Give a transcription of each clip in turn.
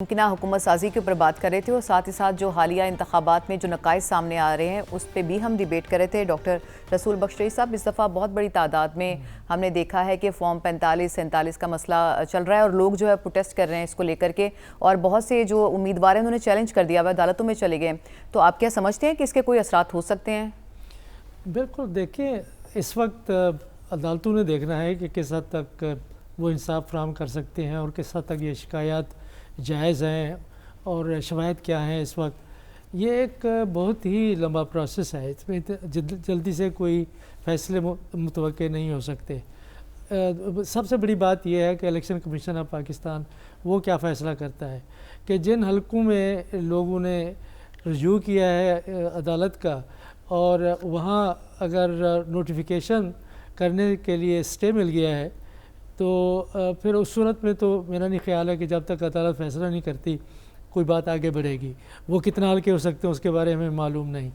ممکنہ حکومت سازی کے اوپر بات کر رہے تھے اور ساتھ ہی ساتھ جو حالیہ انتخابات میں جو نقائص سامنے آ رہے ہیں اس پہ بھی ہم ڈیبیٹ کر رہے تھے۔ ڈاکٹر رسول بخش رئی صاحب، اس دفعہ بہت بڑی تعداد میں ہم نے دیکھا ہے کہ فارم 45 47 کا مسئلہ چل رہا ہے اور لوگ جو ہے پروٹیسٹ کر رہے ہیں اس کو لے کر کے، اور بہت سے جو امیدوار ہیں انہوں نے چیلنج کر دیا، وہ عدالتوں میں چلے گئے۔ تو آپ کیا سمجھتے ہیں کہ اس کے کوئی اثرات ہو سکتے ہیں؟ بالکل، دیکھیں اس وقت عدالتوں نے دیکھنا ہے کہ کس حد تک وہ انصاف فراہم کر سکتے ہیں اور کس حد تک یہ شکایات جائز ہیں اور شواہد کیا ہیں۔ اس وقت یہ ایک بہت ہی لمبا پروسیس ہے، اس میں جلدی سے کوئی فیصلے متوقع نہیں ہو سکتے۔ سب سے بڑی بات یہ ہے کہ الیکشن کمیشن آف پاکستان وہ کیا فیصلہ کرتا ہے کہ جن حلقوں میں لوگوں نے رجوع کیا ہے عدالت کا، اور وہاں اگر نوٹیفیکیشن کرنے کے لیے اسٹے مل گیا ہے تو پھر اس صورت میں تو میرا نہیں خیال ہے کہ جب تک عدالت فیصلہ نہیں کرتی کوئی بات آگے بڑھے گی۔ وہ کتنا حلقے ہو سکتے ہیں اس کے بارے میں معلوم نہیں،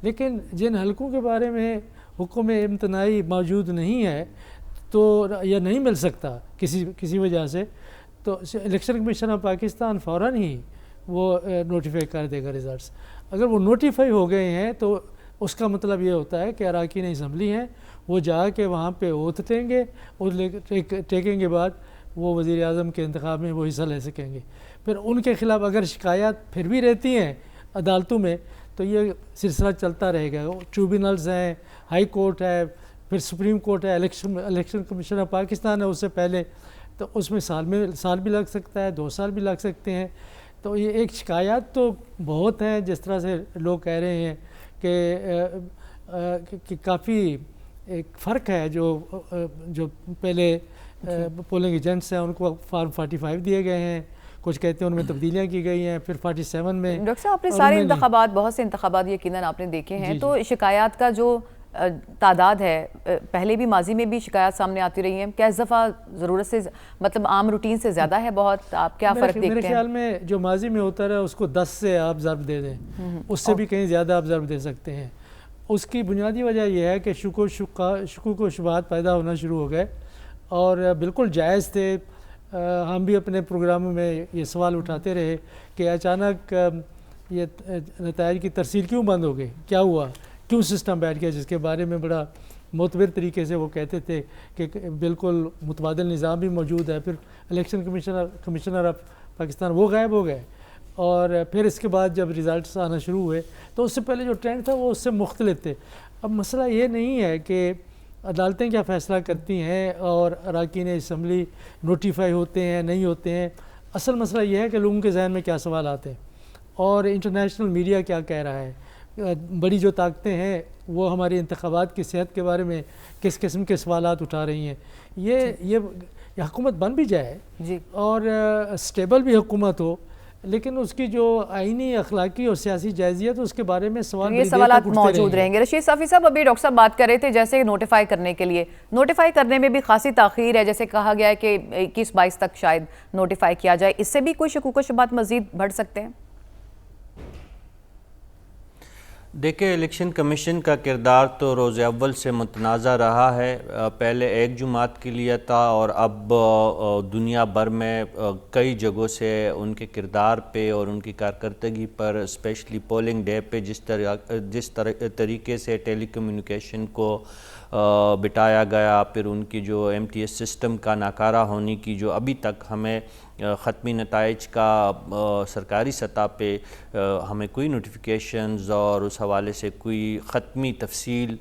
لیکن جن حلقوں کے بارے میں حکم امتناعی موجود نہیں ہے تو یا نہیں مل سکتا کسی وجہ سے، تو الیکشن کمیشن آف پاکستان فوراً ہی وہ نوٹیفائی کر دے گا ریزلٹس۔ اگر وہ نوٹیفائی ہو گئے ہیں تو اس کا مطلب یہ ہوتا ہے کہ اراکین اسمبلی ہیں وہ جا کے وہاں پہ اوتھ دیں گے، اور ٹیکنگ کے بعد وہ وزیر اعظم کے انتخاب میں وہ حصہ لے سکیں گے۔ پھر ان کے خلاف اگر شکایات پھر بھی رہتی ہیں عدالتوں میں تو یہ سلسلہ چلتا رہے گا۔ ٹریبونلز ہیں، ہائی کورٹ ہے، پھر سپریم کورٹ ہے، الیکشن کمیشن آف پاکستان ہے اس سے پہلے، تو اس میں سال بھی لگ سکتا ہے، 2 سال بھی لگ سکتے ہیں۔ تو یہ ایک شکایات تو بہت ہیں، جس طرح سے لوگ کہہ رہے ہیں کہ کافی ایک فرق ہے۔ جو پہلے پولنگ ایجنٹس ہیں ان کو فارم 45 دیے گئے ہیں، کچھ کہتے ہیں ان میں تبدیلیاں کی گئی ہیں، پھر 47 میں۔ ڈاکٹر صاحب، آپ نے سارے انتخابات، بہت سے انتخابات یقیناً آپ نے دیکھے ہیں، تو شکایات کا جو تعداد ہے، پہلے بھی ماضی میں بھی شکایات سامنے آتی رہی ہیں، کیا اس دفعہ ضرورت سے مطلب عام روٹین سے زیادہ ہے بہت؟ آپ کیا فرق دیکھتے ہیں؟ میرے خیال میں جو ماضی میں ہوتا رہا اس کو 10 سے آپ ضرب دے دیں، اس سے بھی کہیں زیادہ آپ ضرب دے سکتے ہیں۔ اس کی بنیادی وجہ یہ ہے کہ شکوک و شبہات پیدا ہونا شروع ہو گئے، اور بالکل جائز تھے۔ ہم بھی اپنے پروگراموں میں یہ سوال اٹھاتے رہے کہ اچانک یہ نتائج کی ترسیل کیوں بند ہو گئی، کیا ہوا، کیوں سسٹم بیٹھ گیا، جس کے بارے میں بڑا معتبر طریقے سے وہ کہتے تھے کہ بالکل متبادل نظام بھی موجود ہے۔ پھر الیکشن کمشنر آف پاکستان وہ غائب ہو گئے، اور پھر اس کے بعد جب ریزلٹس آنا شروع ہوئے تو اس سے پہلے جو ٹرینڈ تھا وہ اس سے مختلف تھے۔ اب مسئلہ یہ نہیں ہے کہ عدالتیں کیا فیصلہ کرتی ہیں اور اراکین اسمبلی نوٹیفائی ہوتے ہیں نہیں ہوتے ہیں، اصل مسئلہ یہ ہے کہ لوگوں کے ذہن میں کیا سوالات ہیں اور انٹرنیشنل میڈیا کیا کہہ رہا ہے۔ بڑی جو طاقتیں ہیں وہ ہماری انتخابات کی صحت کے بارے میں کس قسم کے سوالات اٹھا رہی ہیں۔ یہ حکومت بن بھی جائے اور اسٹیبل بھی حکومت ہو، لیکن اس کی جو آئینی، اخلاقی اور سیاسی جائزیت اس کے بارے میں سوالات موجود رہیں گے۔ رشید صافی صاحب، ابھی ڈاکٹر صاحب بات کر رہے تھے جیسے نوٹیفائی کرنے کے لیے، نوٹیفائی کرنے میں بھی خاصی تاخیر ہے، جیسے کہا گیا ہے کہ 21-22 تک شاید نوٹیفائی کیا جائے، اس سے بھی کوئی شکوک و شبہات مزید بڑھ سکتے ہیں؟ دیکھیں، الیکشن کمیشن کا کردار تو روز اول سے متنازع رہا ہے۔ پہلے ایک جماعت کے لیے تھا، اور اب دنیا بھر میں کئی جگہوں سے ان کے کردار پہ اور ان کی کارکردگی پر، اسپیشلی پولنگ ڈے پہ جس طریقے سے ٹیلی کمیونیکیشن کو بٹایا گیا، پھر ان کی جو MTS سسٹم کا ناکارہ ہونے کی جو ابھی تک ہمیں ختمی نتائج کا سرکاری سطح پہ ہمیں کوئی نوٹیفیکیشنز اور اس حوالے سے کوئی ختمی تفصیل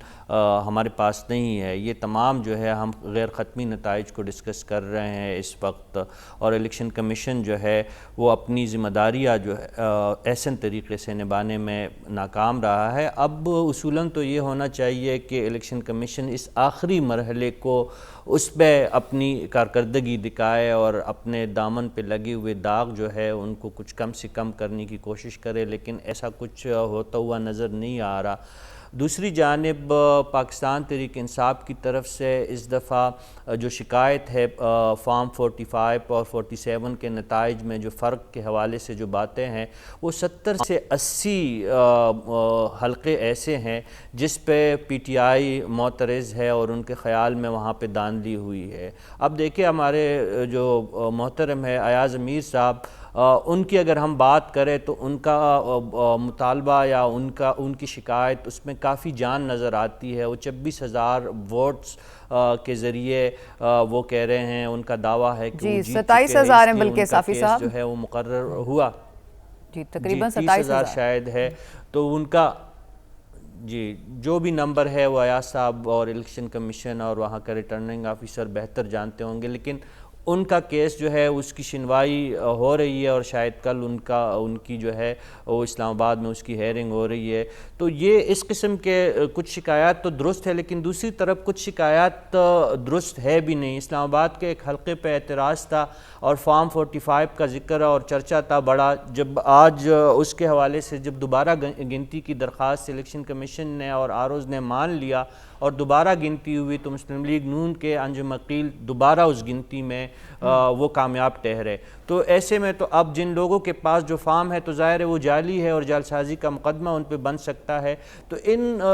ہمارے پاس نہیں ہے۔ یہ تمام جو ہے ہم غیر ختمی نتائج کو ڈسکس کر رہے ہیں اس وقت، اور الیکشن کمیشن جو ہے وہ اپنی ذمہ داریاں جو ہے احسن طریقے سے نبھانے میں ناکام رہا ہے۔ اب اصولاً تو یہ ہونا چاہیے کہ الیکشن کمیشن اس آخری مرحلے کو اس پہ اپنی کارکردگی دکھائے اور اپنے دامن پہ لگے ہوئے داغ جو ہے ان کو کچھ کم سے کم کرنے کی کوشش کرے، لیکن ایسا کچھ ہوتا ہوا نظر نہیں آ رہا۔ دوسری جانب پاکستان تحریک انصاف کی طرف سے اس دفعہ جو شکایت ہے فارم 45 اور 47 کے نتائج میں جو فرق کے حوالے سے جو باتیں ہیں، وہ 70 سے 80 حلقے ایسے ہیں جس پہ PTI معترض ہے اور ان کے خیال میں وہاں پہ داندلی ہوئی ہے۔ اب دیکھیں، ہمارے جو محترم ہے ایاز امیر صاحب، ان کی اگر ہم بات کریں تو ان کا مطالبہ یا ان کی شکایت اس میں کافی جان نظر آتی ہے. وہ 26,000 ووٹس کے ذریعے وہ کہہ رہے ہیں, ان کا دعویٰ ہے کہ جی 27,000 ہیں بلکہ صافی صاحب جو ہے وہ مقرر ہوا, جی تقریباً 30,000 شاید ہے. تو ان کا جی جو بھی نمبر ہے وہ ایاز صاحب اور الیکشن کمیشن اور وہاں کا ریٹرننگ آفیسر بہتر جانتے ہوں گے, لیکن ان کا کیس جو ہے اس کی سنوائی ہو رہی ہے اور شاید کل ان کی جو ہے وہ اسلام آباد میں اس کی ہیئرنگ ہو رہی ہے. تو یہ اس قسم کے کچھ شکایات تو درست ہے, لیکن دوسری طرف کچھ شکایات درست ہے بھی نہیں. اسلام آباد کے ایک حلقے پہ اعتراض تھا اور فارم 45 کا ذکر اور چرچا تھا بڑا. جب آج اس کے حوالے سے جب دوبارہ گنتی کی درخواست الیکشن کمیشن نے اور آروز نے مان لیا اور دوبارہ گنتی ہوئی تو مسلم لیگ نون کے انجم عقیل دوبارہ اس گنتی میں وہ کامیاب ٹھہرے. تو ایسے میں تو اب جن لوگوں کے پاس جو فارم ہے تو ظاہر ہے وہ جعلی ہے اور جعلسازی کا مقدمہ ان پہ بن سکتا ہے. تو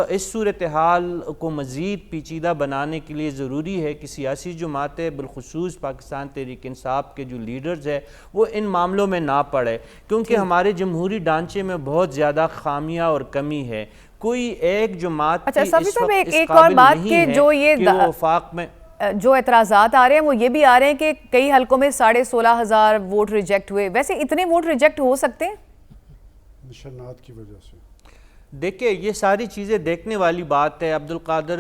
اس صورتحال کو مزید پیچیدہ بنانے کے لیے ضروری ہے کہ سیاسی جماعتیں بالخصوص پاکستان تحریک انصاف کے جو لیڈرز ہیں وہ ان معاملوں میں نہ پڑے, کیونکہ ہمارے جمہوری ڈھانچے میں بہت زیادہ خامیاں اور کمی ہے. کوئی ایک جماعت اچھا کی صافی اس صاحب وقت ایک اس اور قابل بات نہیں کہ ہے جو یہ کہ وہ وفاق میں جو اعتراضات آ رہے ہیں وہ یہ بھی آ رہے ہیں کہ کئی حلقوں میں 16,500 ووٹ ریجیکٹ ہوئے. ویسے اتنے ووٹ ریجیکٹ ہو سکتے ہیں نشانات کی وجہ سے؟ دیکھیں یہ ساری چیزیں دیکھنے والی بات ہے. عبدالقادر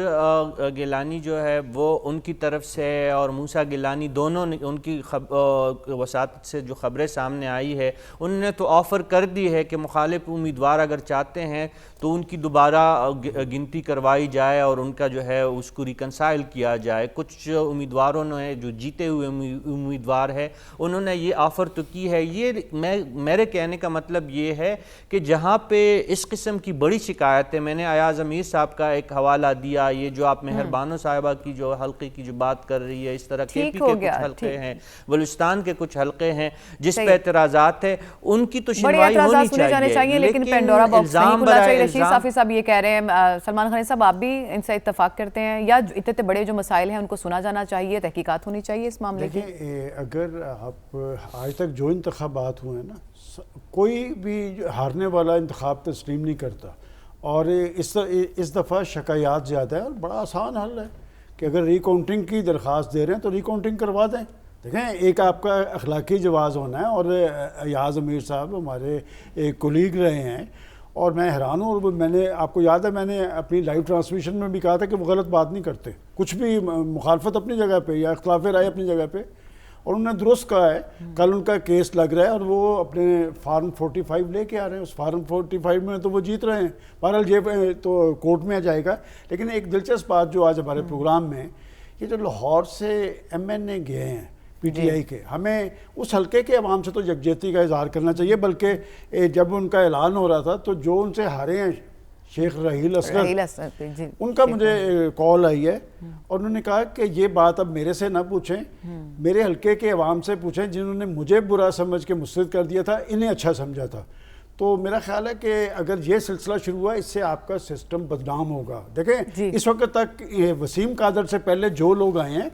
گیلانی جو ہے وہ ان کی طرف سے اور موسیٰ گیلانی دونوں نے ان کی وساطت سے جو خبریں سامنے آئی ہے انہوں نے تو آفر کر دی ہے کہ مخالف امیدوار اگر چاہتے ہیں تو ان کی دوبارہ گنتی کروائی جائے اور ان کا جو ہے اس کو ریکنسائل کیا جائے. کچھ امیدواروں نے جو جیتے ہوئے امیدوار ہے انہوں نے یہ آفر تو کی ہے. یہ میرے کہنے کا مطلب یہ ہے کہ جہاں پہ اس قسم کی بڑی شکایت ہے, میں نے ایاز امیر صاحب کا ایک حوالہ دیا, یہ جو آپ مہربانو صاحبہ کی جو حلقے کی جو بات کر رہی ہے, اس طرح کے پی کے کچھ حلقے ہیں, بلوچستان کے کچھ حلقے ہیں جس پہ اعتراضات ہے, ان کی تو سنوائی ہونی چاہیے. لیکن پینڈورا باکس نہیں کھلا چاہیے. رشید صافی صاحب یہ کہہ رہے ہیں, سلمان خانی صاحب آپ بھی ان سے اتفاق کرتے ہیں یا اتنے بڑے جو مسائل ہیں ان کو سنا جانا چاہیے, تحقیقات ہونی چاہیے اس معاملے کی؟ اگر آپ آج تک جو انتخابات ہوئے ہیں نا, کوئی بھی ہارنے والا انتخاب تسلیم نہیں کرتا, اور اس دفعہ شکایات زیادہ ہے. اور بڑا آسان حل ہے کہ اگر ری کاؤنٹنگ کی درخواست دے رہے ہیں تو ری کاؤنٹنگ کروا دیں. دیکھیں ایک آپ کا اخلاقی جواز ہونا ہے, اور ایاز امیر صاحب ہمارے ایک کولیگ رہے ہیں اور میں حیران ہوں. اور میں نے آپ کو یاد ہے میں نے اپنی لائیو ٹرانسمیشن میں بھی کہا تھا کہ وہ غلط بات نہیں کرتے, کچھ بھی مخالفت اپنی جگہ پہ یا اختلاف رائے اپنی جگہ پہ, اور انہوں نے درست کہا ہے. کل ان کا کیس لگ رہا ہے اور وہ اپنے فارم 45 لے کے آ رہے ہیں. اس فارم 45 میں تو وہ جیت رہے ہیں, بہرحال یہ تو کورٹ میں آ جائے گا. لیکن ایک دلچسپ بات جو آج ہمارے پروگرام میں, یہ جو لاہور سے ایم این اے گئے ہیں پی ٹی آئی کے, ہمیں اس حلقے کے عوام سے تو یکجہتی کا اظہار کرنا چاہیے. بلکہ جب ان کا اعلان ہو رہا تھا تو جو ان سے ہارے ہیں شیخ رحیل اصغر, ان کا مجھے کال آئی ہے اور انہوں نے کہا کہ یہ بات اب میرے سے نہ پوچھیں, میرے حلقے کے عوام سے پوچھیں جنہوں نے مجھے برا سمجھ کے مسترد کر دیا تھا, انہیں اچھا سمجھا تھا. تو میرا خیال ہے کہ اگر یہ سلسلہ شروع ہوا اس سے آپ کا سسٹم بدنام ہوگا. دیکھیں اس وقت تک وسیم قادر سے پہلے جو لوگ آئے ہیں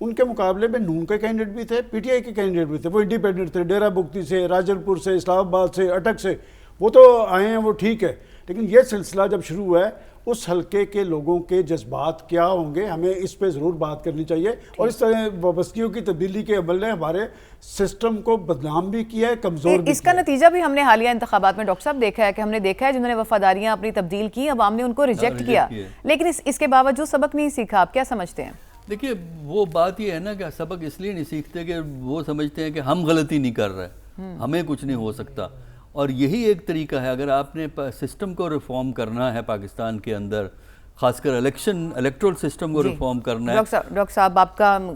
ان کے مقابلے میں نون کے کینڈیڈیٹ بھی تھے, پی ٹی آئی کے کینڈیڈیٹ بھی تھے, وہ انڈیپینڈنٹ تھے, ڈیرہ بگٹی سے, راجر پور سے, اسلام آباد سے, اٹک سے, وہ تو آئے ہیں, وہ ٹھیک ہے. لیکن یہ سلسلہ جب شروع ہوا ہے اس حلقے کے لوگوں کے جذبات کیا ہوں گے, ہمیں اس پہ ضرور بات کرنی چاہیے. اور اس طرح وابستگیوں کی تبدیلی کے عمل نے ہمارے سسٹم کو بدنام بھی کیا ہے, کمزور بھی. اس کا نتیجہ بھی ہم نے حالیہ انتخابات میں ڈاکٹر صاحب دیکھا ہے کہ ہم نے دیکھا ہے جنہوں نے وفاداریاں اپنی تبدیل کی, عوام نے ان کو ریجیکٹ کیا, لیکن اس کے باوجود سبق نہیں سیکھا. آپ کیا سمجھتے ہیں؟ دیکھیے وہ بات یہ ہے نا کہ سبق اس لیے نہیں سیکھتے کہ وہ سمجھتے ہیں کہ ہم غلطی نہیں کر رہے, ہمیں کچھ نہیں ہو سکتا. اور یہی ایک طریقہ ہے, اگر آپ نے سسٹم کو ریفارم کرنا ہے پاکستان کے اندر, خاص کر الیکٹرل سسٹم کو ریفارم کرنا ہے. ڈاکٹر صاحب آپ کا